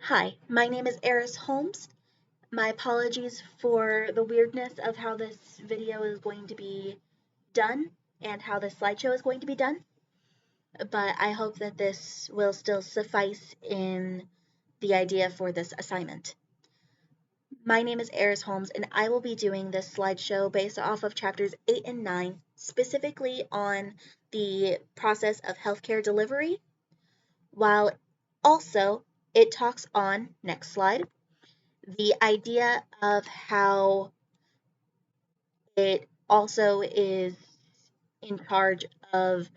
Hi, my name is Eris Holmes. My apologies for the weirdness of how this video is going to be done and how this slideshow is going to be done, but I hope that this will still suffice in the idea for this assignment. My name is Eris Holmes, and I will be doing this slideshow based off of chapters 8 and 9, specifically on the process of healthcare delivery, while also it talks on, next slide, the idea of how it also is in charge of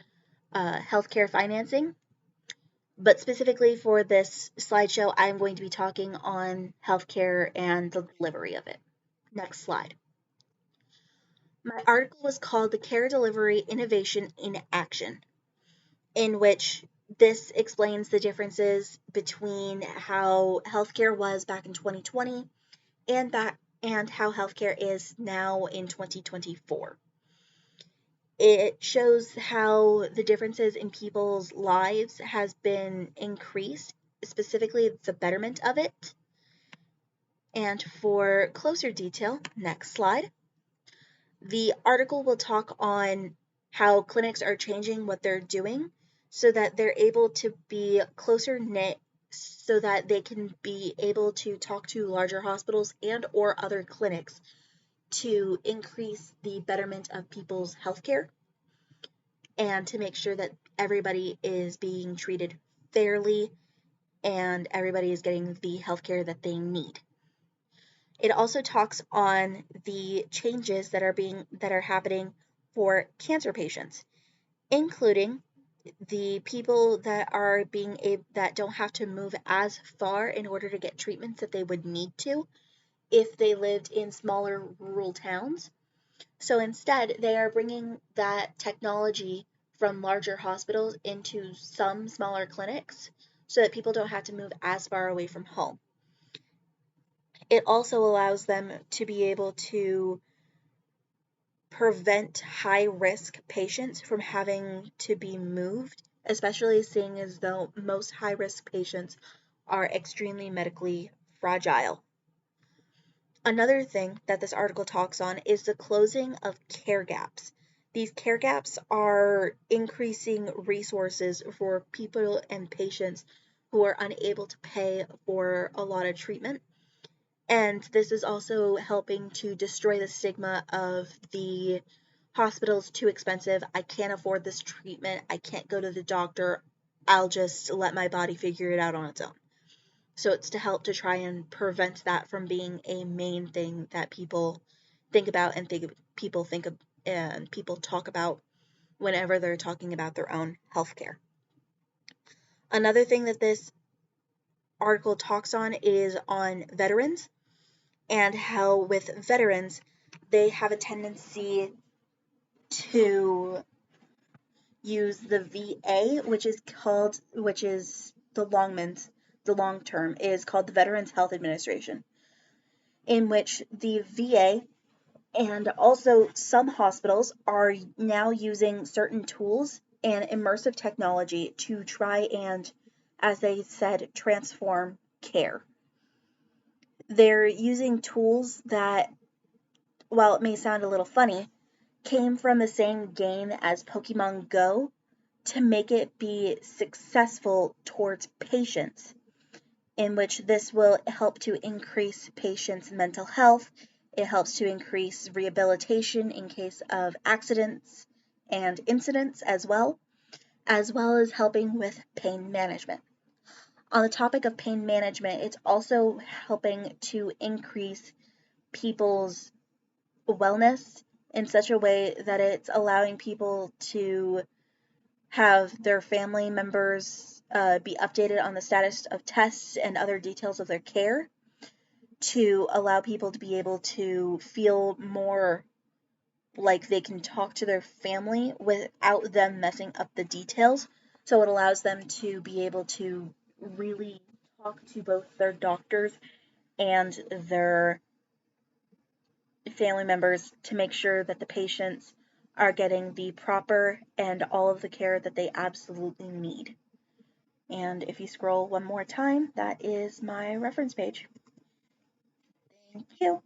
healthcare financing. But specifically for this slideshow, I'm going to be talking on healthcare and the delivery of it. Next slide. My article was called The Care Delivery Innovation in Action, in which this explains the differences between how healthcare was back in 2020 and how healthcare is now in 2024. It shows how the differences in people's lives has been increased, specifically the betterment of it. And for closer detail, next slide. The article will talk on how clinics are changing what they're doing so that they're able to be closer knit so that they can be able to talk to larger hospitals and or other clinics to increase the betterment of people's healthcare and to make sure that everybody is being treated fairly and everybody is getting the healthcare that they need. It also talks on the changes that are happening for cancer patients, including the people that don't have to move as far in order to get treatments that they would need to if they lived in smaller rural towns. So instead, they are bringing that technology from larger hospitals into some smaller clinics so that people don't have to move as far away from home. It also allows them to be able to prevent high risk patients from having to be moved, especially seeing as though most high risk patients are extremely medically fragile. Another thing that this article talks on is the closing of care gaps. These care gaps are increasing resources for people and patients who are unable to pay for a lot of treatment. And this is also helping to destroy the stigma of the hospital's too expensive. I can't afford this treatment. I can't go to the doctor. I'll just let my body figure it out on its own. So it's to help to try and prevent that from being a main thing that people think about and people talk about whenever they're talking about their own healthcare. Another thing that this article talks on is on veterans and how with veterans they have a tendency to use the VA, which is the long term is called the Veterans Health Administration, in which the VA and also some hospitals are now using certain tools and immersive technology to try and, as they said, transform care. They're using tools that, while it may sound a little funny, came from the same game as Pokemon Go to make it be successful towards patients, in which this will help to increase patients' mental health. It helps to increase rehabilitation in case of accidents and incidents as well as helping with pain management. On the topic of pain management, it's also helping to increase people's wellness in such a way that it's allowing people to have their family members be updated on the status of tests and other details of their care to allow people to be able to feel more like they can talk to their family without them messing up the details. So it allows them to be able to really talk to both their doctors and their family members to make sure that the patients are getting the proper and all of the care that they absolutely need. And if you scroll one more time, that is my reference page. Thank you.